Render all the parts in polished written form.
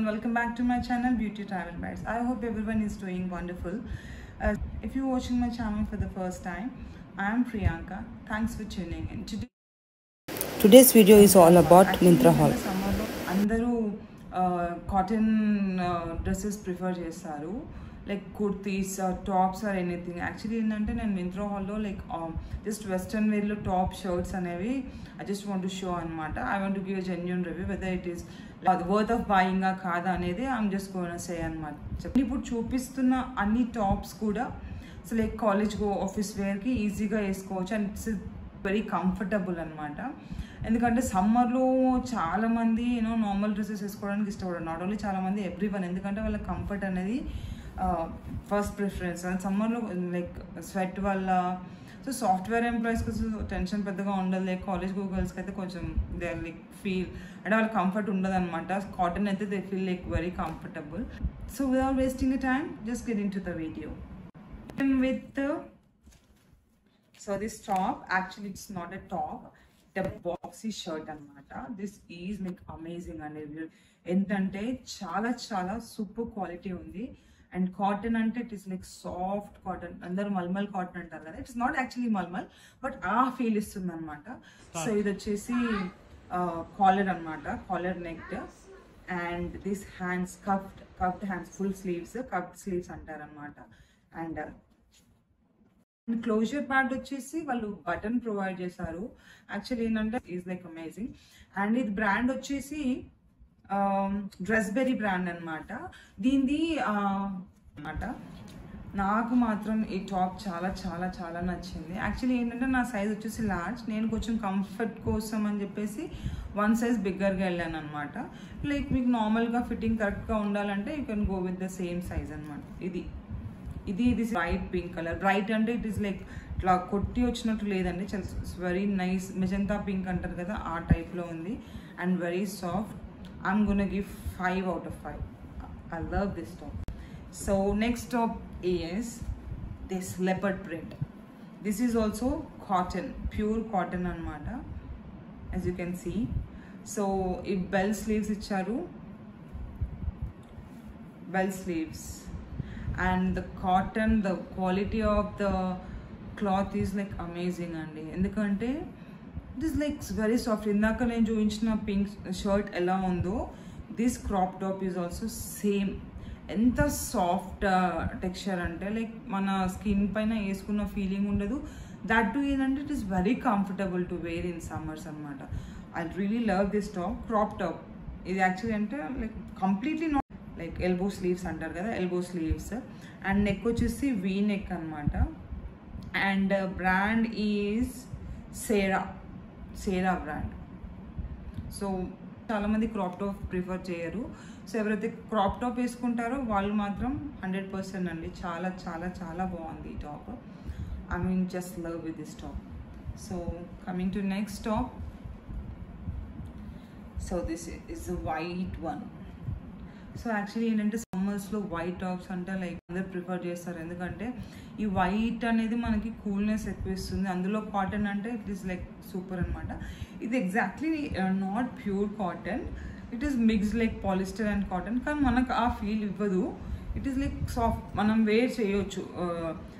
everyone, welcome back to my channel Beauty Travel Bites. I hope everyone is doing wonderful. If you're watching my channel for the first time, I am Priyanka. Thanks for tuning in. Today's video is all about Myntra haul. Andaru cotton dresses prefer chesaru, like kurtis or tops or anything. Actually endante nenu Myntra haul lo like just western wear lo top shirts anevi I just want to show anamata. I want to give a genuine review whether it is worth of buying a kaada anedi I'm just going to say anamata. Ippudu చూపిస్తున్న అన్ని tops కూడా so like college go office wear కి ఈజీగా వేసుకోవచ్చు and it's very comfortable అనమాట. ఎందుకంటే సమ్మర్లో చాలామంది నార్మల్ డ్రెస్సెస్ వేసుకోవడానికి ఇష్టపడరు. నాట్ ఓన్లీ చాలామంది, ఎవ్రీవన్. ఎందుకంటే వాళ్ళ కంఫర్ట్ అనేది ఫస్ట్ ప్రిఫరెన్స్. అండ్ సమ్మర్లో లైక్ స్వెట్ వల్ల సో సాఫ్ట్వేర్ ఎంప్లాయీస్కి టెన్షన్ పెద్దగా ఉండదు. లైక్ కాలేజ్ గర్ల్స్కి అయితే కొంచెం దే లైక్ ఫీల్ అంటే వాళ్ళ కంఫర్ట్ ఉండదు అనమాట. కాటన్ అయితే they feel like very comfortable. So without wasting time just get in to the video with so this top, actually it's not a top, the boxy shirt anamata. This is like amazing and entante chala super quality undi and cotton ante it is like soft cotton, andaru malmal cotton antaru kada. It's not actually malmal but aa feel istundi anamata. So idu vachesi collar anamata, collar necked, and this hands cuffed hands, full sleeves, cuffed sleeves antaru anamata. And closure pad వచ్చేసి వాళ్ళు button provide చేశారు. Actually ఏంటంటే is like amazing. And ఇది brand వచ్చేసి Dressberry brand అనమాట. దీనిది అనమాట. నాకు మాత్రం ఈ టాప్ చాలా నచ్చింది. యాక్చువల్లీ ఏంటంటే నా సైజ్ వచ్చేసి లార్జ్. నేను కొంచెం కంఫర్ట్ కోసం అని చెప్పేసి 1 size బిగ్గర్గా వెళ్ళాను అనమాట. లైక్ మీకు నార్మల్గా ఫిట్టింగ్ కరెక్ట్గా ఉండాలంటే you can go with the same size అనమాట. ఇది బ్రైట్ పింక్ కలర్. బ్రైట్ అంటే ఇట్ ఈస్ లైక్ ఇట్లా కొట్టి వచ్చినట్టు లేదండి, చాలా వెరీ నైస్ మెజంతా పింక్ అంటారు కదా, ఆ టైప్లో ఉంది. And very soft. I'm gonna give 5 out of 5. I love this top. So next top is this leopard print. This is also cotton, pure cotton అనమాట, as you can see. So ఈ bell sleeves ఇచ్చారు, bell sleeves. And the cotton, the quality of the cloth is like amazing అండి. ఎందుకంటే it is like very soft. ఇందాక నేను చూపించిన pink shirt ఎలా ఉందో this crop top is also same. ఎంత సాఫ్ట్ టెక్స్చర్ అంటే లైక్ మన స్కిన్ పైన వేసుకున్న ఫీలింగ్ ఉండదు. దట్ టు ఏంటంటే it is very comfortable to wear in summers అనమాట. I really love this top, crop top. ఇది యాక్చువల్లీ అంటే like completely like elbow sleeves అంటారు కదా, ఎల్బో స్లీవ్స్. అండ్ నెక్ వచ్చేసి వీ నెక్ అనమాట. And brand is Sera brand. So చాలామంది crop top prefer చేయరు. So ఎవరైతే క్రాప్ టాప్ వేసుకుంటారో వాళ్ళు మాత్రం 100% అండి. చాలా బాగుంది ఈ top. I mean just love with this top. So coming to next top. So this is the white one. So actually ఏంటంటే సమ్మర్స్లో వైట్ టాప్స్ అంటే లైక్ అందరు ప్రిఫర్ చేస్తారు. ఎందుకంటే ఈ వైట్ అనేది మనకి కూల్నెస్ ఎక్కువ ఇస్తుంది. అందులో కాటన్ అంటే ఇట్ ఈస్ లైక్ సూపర్ అనమాట. ఇది exactly not pure cotton, it is mixed like polyester and cotton. కానీ మనకు ఆ ఫీల్ ఇవ్వదు. ఇట్ ఈస్ లైక్ సాఫ్ట్, మనం వేర్ చేయొచ్చు,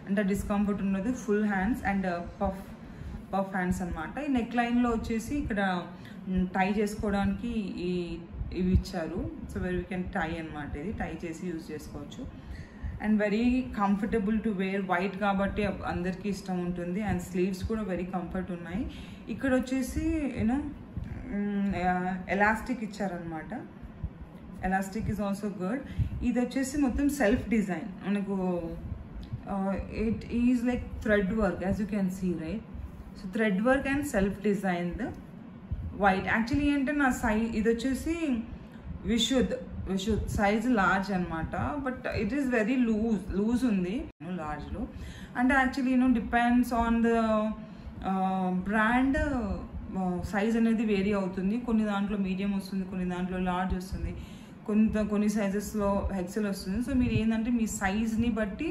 అంటే డిస్కంఫర్ట్ ఉండదు. Full hands and puff hands అనమాట. ఈ నెక్ లైన్లో వచ్చేసి ఇక్కడ టై చేసుకోవడానికి ఇవి ఇచ్చారు. So very we can tie అనమాట. ఇది టై చేసి యూజ్ చేసుకోవచ్చు. And very comfortable to wear. White కాబట్టి అందరికీ ఇష్టం ఉంటుంది. అండ్ స్లీవ్స్ కూడా వెరీ కంఫర్ట్ ఉన్నాయి. ఇక్కడ వచ్చేసి ఎలాస్టిక్ ఇచ్చారనమాట. Elastic is also good. ఇది వచ్చేసి మొత్తం సెల్ఫ్ డిజైన్ మనకు. It is like thread work, as you can see right. So thread work and self designed white. Actually ఏంటంటే నా సైజ్ ఇది వచ్చేసి విషుద్ సైజ్ లార్జ్ అనమాట. But it is very loose ఉంది లార్జ్లో. అంటే actually depends on the brand, size అనేది వేరీ అవుతుంది. కొన్ని దాంట్లో మీడియం వస్తుంది, కొన్ని దాంట్లో లార్జ్ వస్తుంది, కొన్ని సైజెస్లో ఎక్సెల్ వస్తుంది. సో మీరు ఏంటంటే మీ సైజ్ని బట్టి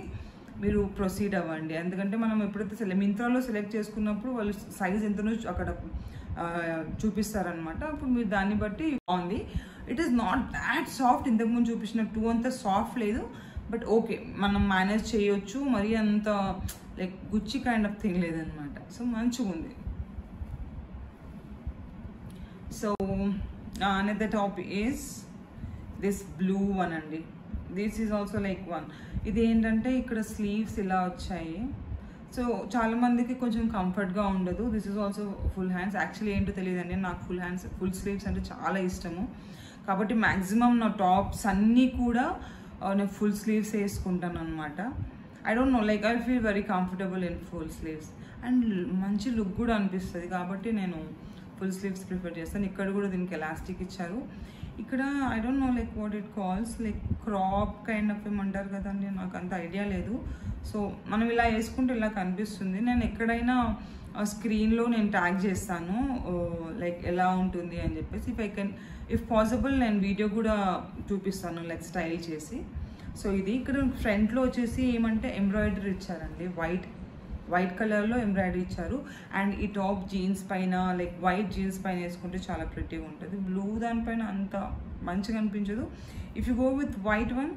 మీరు ప్రొసీడ్ అవ్వండి. ఎందుకంటే మనం ఎప్పుడైతే మింత్రాలో సెలెక్ట్ చేసుకున్నప్పుడు వాళ్ళు సైజ్ ఎంతనో అక్కడ చూపిస్తారనమాట. అప్పుడు మీరు దాన్ని బట్టి బాగుంది. It is not that soft. ఇంతకుముందు చూపించిన 2 అంత సాఫ్ట్ లేదు, బట్ ఓకే మనం మేనేజ్ చేయొచ్చు. మరి అంత లైక్ గుచ్చి కైండ్ ఆఫ్ థింగ్ లేదనమాట. సో మంచిగా ఉంది. So another top is this blue one అండి. This is also like one. ఇది ఏంటంటే ఇక్కడ స్లీవ్స్ ఇలా వచ్చాయి. సో చాలా మందికి కొంచెం కంఫర్ట్గా ఉండదు. This is also full hands. Actually ఏంటో తెలియదండి, నాకు ఫుల్ స్లీవ్స్ అంటే చాలా ఇష్టము. కాబట్టి మ్యాక్సిమం నా టాప్స్ అన్నీ కూడా నేను ఫుల్ స్లీవ్స్ వేసుకుంటాను అనమాట. I don't know, like I feel very comfortable in full sleeves and మంచి లుక్ కూడా అనిపిస్తుంది. కాబట్టి నేను ఫుల్ స్లీవ్స్ ప్రిఫర్ చేస్తాను. ఇక్కడ కూడా దీనికి ఎలాస్టిక్ ఇచ్చారు. ఇక్కడ I don't know like what it calls, like crop kind of ఏమంటారు కదండి, నాకు అంత ఐడియా లేదు. సో మనం ఇలా వేసుకుంటే ఇలా కనిపిస్తుంది. నేను ఎక్కడైనా స్క్రీన్లో నేను ట్యాగ్ చేస్తాను లైక్ ఎలా ఉంటుంది అని చెప్పేసి. ఇఫ్ పాసిబుల్ నేను వీడియో కూడా చూపిస్తాను లైక్ స్టైల్ చేసి. సో ఇది ఇక్కడ ఫ్రంట్లో వచ్చేసి ఏమంటే ఎంబ్రాయిడరీ ఇచ్చారండి, వైట్ కలర్లో ఎంబ్రాయిడరీ ఇచ్చారు. అండ్ ఈ టాప్ జీన్స్ పైన లైక్ వైట్ జీన్స్ పైన వేసుకుంటే చాలా ప్రిటీగా ఉంటుంది. బ్లూ దానిపైన అంత మంచిగా అనిపించదు. If you go with white one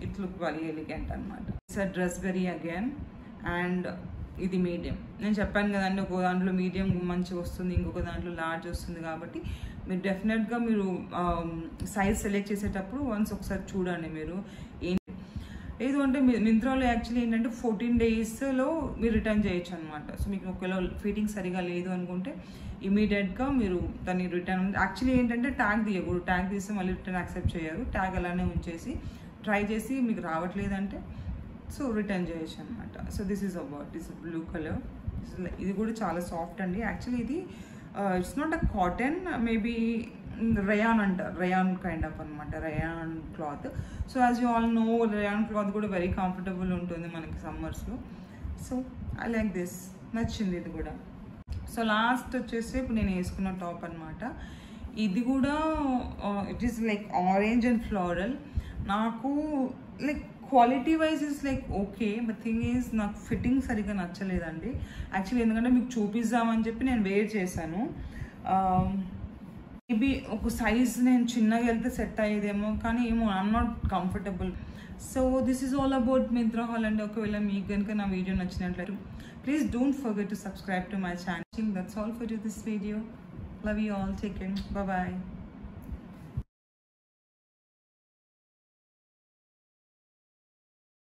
it look very elegant అనమాట. It's a dress very again. And ఇది మీడియం. నేను చెప్పాను కదండి, ఒక దాంట్లో మీడియం మంచిగా వస్తుంది, ఇంకొక దాంట్లో లార్జ్ వస్తుంది. కాబట్టి మీరు డెఫినెట్గా మీరు సైజ్ సెలెక్ట్ చేసేటప్పుడు వన్స్ ఒకసారి చూడండి. మీరు లేదు అంటే మింత్రాలో యాక్చువల్లీ ఏంటంటే 14 daysలో మీరు రిటర్న్ చేయొచ్చు అనమాట. సో మీకు ఒకవేళ ఫిట్టింగ్ సరిగా లేదు అనుకుంటే ఇమీడియట్గా మీరు దాన్ని రిటర్న్, యాక్చువల్లీ ఏంటంటే ట్యాగ్ తీయకూడదు. ట్యాగ్ తీస్తే మళ్ళీ రిటర్న్ యాక్సెప్ట్ చేయరు. ట్యాగ్ అలానే ఉంచేసి ట్రై చేసి మీకు రావట్లేదంటే సో రిటర్న్ చేయొచ్చు అనమాట. So this is about this blue colour. ఇది కూడా చాలా సాఫ్ట్ అండి. యాక్చువల్లీ ఇది it's not a cotton, maybe rayon అంటారు, రేయాన్ కైండ్ ఆఫ్ అనమాట, rayon cloth. So as you all know rayon cloth కూడా వెరీ కంఫర్టబుల్ ఉంటుంది మనకి సమ్మర్స్లో. సో ఐ లైక్ దిస్, నచ్చింది ఇది కూడా. సో లాస్ట్ వచ్చేసి ఇప్పుడు నేను వేసుకున్న టాప్ అనమాట. ఇది కూడా it is like orange and floral. నాకు like quality wise is like okay, but thing is నాకు ఫిట్టింగ్ సరిగ్గా నచ్చలేదండి యాక్చువల్లీ. ఎందుకంటే మీకు చూపిద్దామని చెప్పి నేను వేర్ చేశాను. మేబీ ఒక సైజ్ నేను చిన్నగా వెళ్తే సెట్ అయ్యేదేమో, కానీ ఏమో I'm not comfortable. So this is all about Myntra haul అండి. ఒకవేళ మీకు కనుక నా వీడియో నచ్చినట్లయితే please don't forget to subscribe to my channel. That's all for this video. Love you all. Take care. Bye.